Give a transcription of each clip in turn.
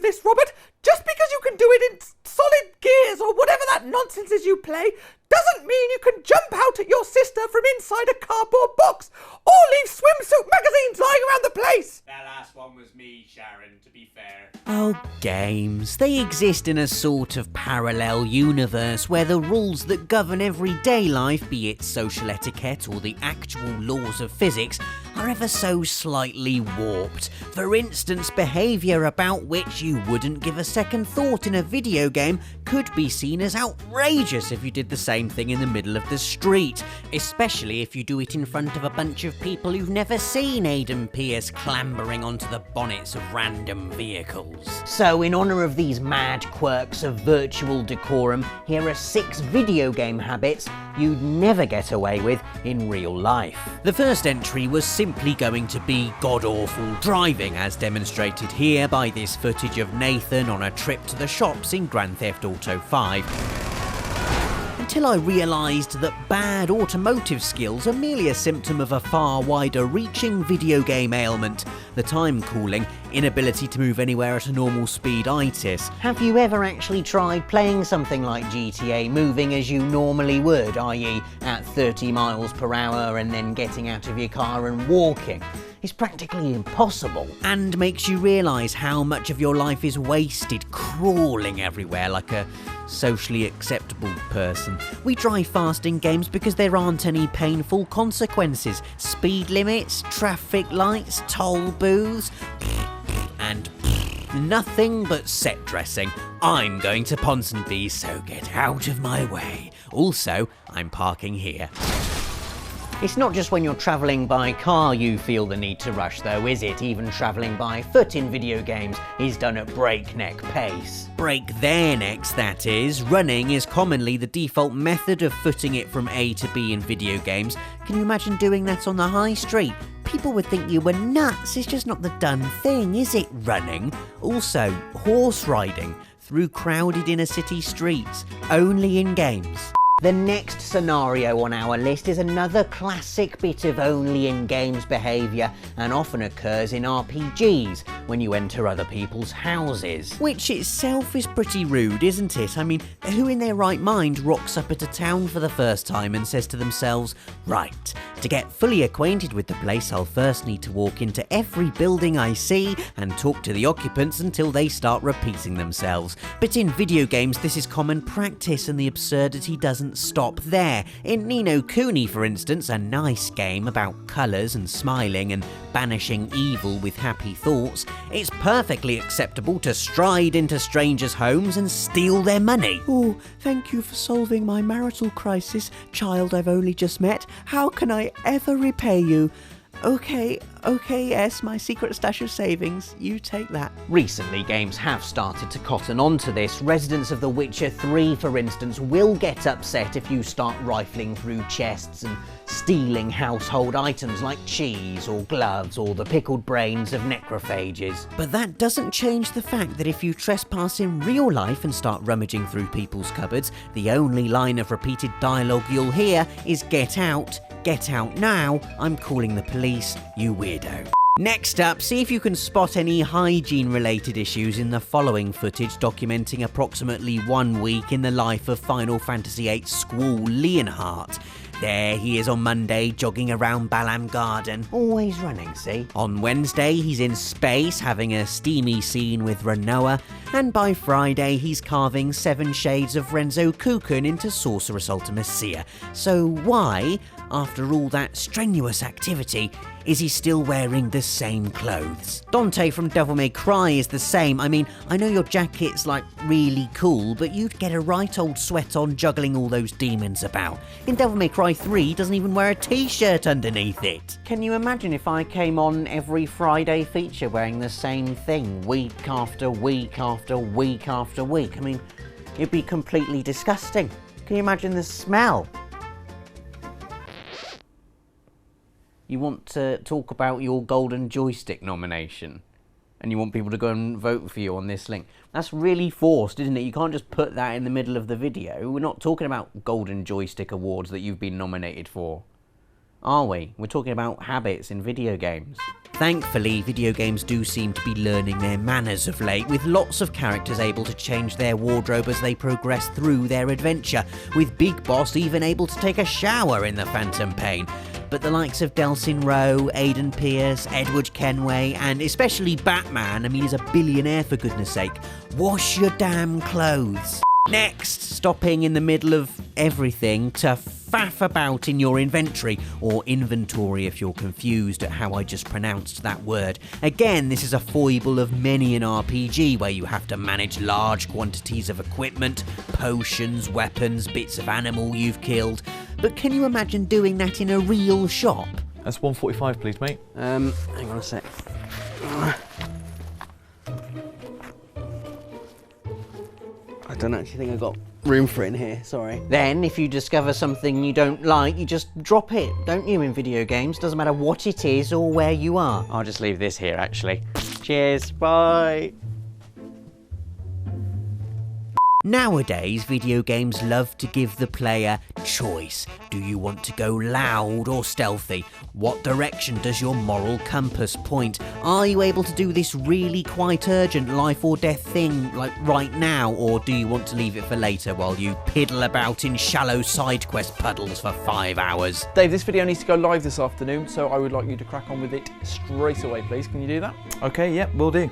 this, Robert. Just because you can do it in solid gears or whatever that nonsense is you play doesn't mean you can jump out at your sister from inside a cardboard box or leave swimsuit magazines lying around the place. That last one was me, Sharon, to be fair. Oh, games. They exist in a sort of parallel universe where the rules that govern everyday life, be it social etiquette or the actual laws of physics, are ever so slightly warped. For instance, behaviour about which you wouldn't give a second thought in a video game could be seen as outrageous if you did the same thing in the middle of the street, especially if you do it in front of a bunch of people who've never seen Aidan Pierce clambering onto the bonnets of random vehicles. So in honour of these mad quirks of virtual decorum, here are 6 video game habits you'd never get away with in real life. The first entry was simply going to be god-awful driving, as demonstrated here by this footage of Nathan on a trip to the shops in Grand Theft Auto 5. Until I realised that bad automotive skills are merely a symptom of a far wider reaching video game ailment that I'm calling inability to move anywhere at a normal speed-itis. Have you ever actually tried playing something like GTA, moving as you normally would, i.e. at 30 miles per hour and then getting out of your car and walking? It's practically impossible, and makes you realise how much of your life is wasted crawling everywhere like a socially acceptable person. We drive fast in games because there aren't any painful consequences. Speed limits, traffic lights, toll booths, and nothing but set dressing. I'm going to Ponsonby, so get out of my way. Also, I'm parking here. It's not just when you're travelling by car you feel the need to rush though, is it? Even travelling by foot in video games is done at breakneck pace. Break their necks, that is. Running is commonly the default method of footing it from A to B in video games. Can you imagine doing that on the high street? People would think you were nuts. It's just not the done thing, is it, running? Also, horse riding through crowded inner city streets, only in games. The next scenario on our list is another classic bit of only in games behaviour and often occurs in RPGs when you enter other people's houses. Which itself is pretty rude, isn't it? I mean, who in their right mind rocks up at a town for the first time and says to themselves, right, to get fully acquainted with the place I'll first need to walk into every building I see and talk to the occupants until they start repeating themselves. But in video games this is common practice and the absurdity doesn't stop there. In Ni no Kuni, for instance, a nice game about colours and smiling and banishing evil with happy thoughts, it's perfectly acceptable to stride into strangers' homes and steal their money. Oh, thank you for solving my marital crisis, child I've only just met. How can I ever repay you? Okay, yes, my secret stash of savings, you take that. Recently, games have started to cotton on to this. Residents of The Witcher 3, for instance, will get upset if you start rifling through chests and stealing household items like cheese or gloves or the pickled brains of necrophages. But that doesn't change the fact that if you trespass in real life and start rummaging through people's cupboards, the only line of repeated dialogue you'll hear is "Get out now, I'm calling the police, you weirdo." Next up, see if you can spot any hygiene-related issues in the following footage documenting approximately 1 week in the life of Final Fantasy VIII Squall Leonhardt. There he is on Monday, jogging around Balam Garden. Always running, see? On Wednesday, he's in space, having a steamy scene with Renoa. And by Friday, he's carving 7 shades of Renzo Kukun into Sorceress Ultimacia. So why, after all that strenuous activity, is he still wearing the same clothes? Dante from Devil May Cry is the same. I mean, I know your jacket's like really cool, but you'd get a right old sweat on juggling all those demons about. In Devil May Cry 3, he doesn't even wear a t-shirt underneath it. Can you imagine if I came on every Friday feature wearing the same thing week after week after week after week? I mean, it'd be completely disgusting. Can you imagine the smell? You want to talk about your Golden Joystick nomination and you want people to go and vote for you on this link. That's really forced, isn't it? You can't just put that in the middle of the video. We're not talking about Golden Joystick awards that you've been nominated for. are we? We're talking about habits in video games. Thankfully, video games do seem to be learning their manners of late, with lots of characters able to change their wardrobe as they progress through their adventure, with Big Boss even able to take a shower in the Phantom Pain. But the likes of Delsin Rowe, Aidan Pierce, Edward Kenway, and especially Batman, I mean, he's a billionaire for goodness sake, wash your damn clothes. Next, stopping in the middle of everything to faff about in your inventory, or inventory if you're confused at how I just pronounced that word. Again, this is a foible of many an RPG where you have to manage large quantities of equipment, potions, weapons, bits of animal you've killed. But can you imagine doing that in a real shop? That's 145, please, mate. Hang on a sec. I don't actually think I've got room for it in here, sorry. Then, if you discover something you don't like, you just drop it, don't you, in video games? Doesn't matter what it is or where you are. I'll just leave this here, actually. Cheers, bye. Nowadays, video games love to give the player choice. Do you want to go loud or stealthy? What direction does your moral compass point? Are you able to do this really quite urgent life or death thing, like right now, or do you want to leave it for later while you piddle about in shallow side quest puddles for 5 hours? Dave, this video needs to go live this afternoon, so I would like you to crack on with it straight away, please. Can you do that? Okay, yep, will do.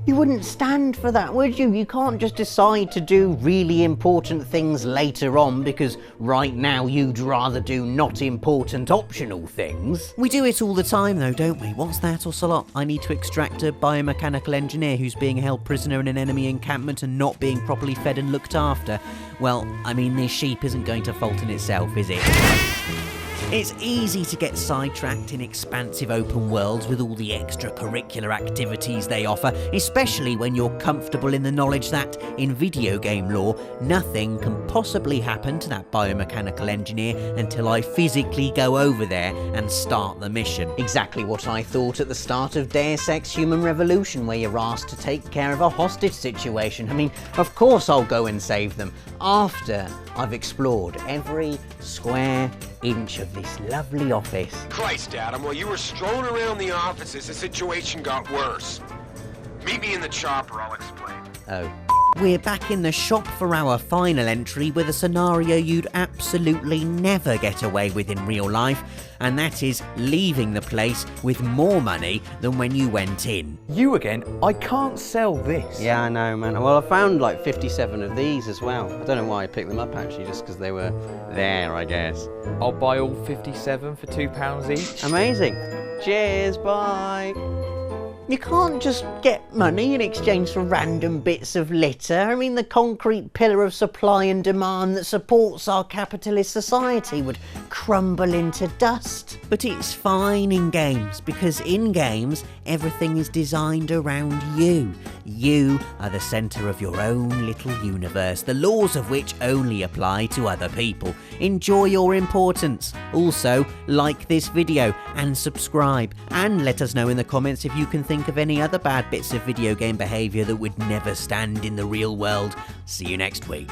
You wouldn't stand for that, would you? You can't just decide to do really important things later on because right now you'd rather do not important optional things. We do it all the time though, don't we? What's that, Ocelot? I need to extract a biomechanical engineer who's being held prisoner in an enemy encampment and not being properly fed and looked after. Well, I mean, this sheep isn't going to fault in itself, is it? It's easy to get sidetracked in expansive open worlds with all the extracurricular activities they offer, especially when you're comfortable in the knowledge that, in video game lore, nothing can possibly happen to that biomechanical engineer until I physically go over there and start the mission. Exactly what I thought at the start of Deus Ex Human Revolution, where you're asked to take care of a hostage situation. I mean, of course I'll go and save them, after I've explored every square inch of this lovely office. Christ, Adam, while you were strolling around the offices, the situation got worse. Meet me in the chopper, I'll explain. Oh. We're back in the shop for our final entry with a scenario you'd absolutely never get away with in real life, and that is leaving the place with more money than when you went in. You again? I can't sell this. Yeah, I know, man. Well, I found like 57 of these as well. I don't know why I picked them up, actually, just because they were there, I guess. I'll buy all 57 for £2 each. Amazing. Cheers, bye. You can't just get money in exchange for random bits of litter. I mean, the concrete pillar of supply and demand that supports our capitalist society would crumble into dust. But it's fine in games, because in games, everything is designed around you. You are the centre of your own little universe, the laws of which only apply to other people. Enjoy your importance. Also, like this video and subscribe, and let us know in the comments if you can think of any other bad bits of video game behaviour that would never stand in the real world. See you next week.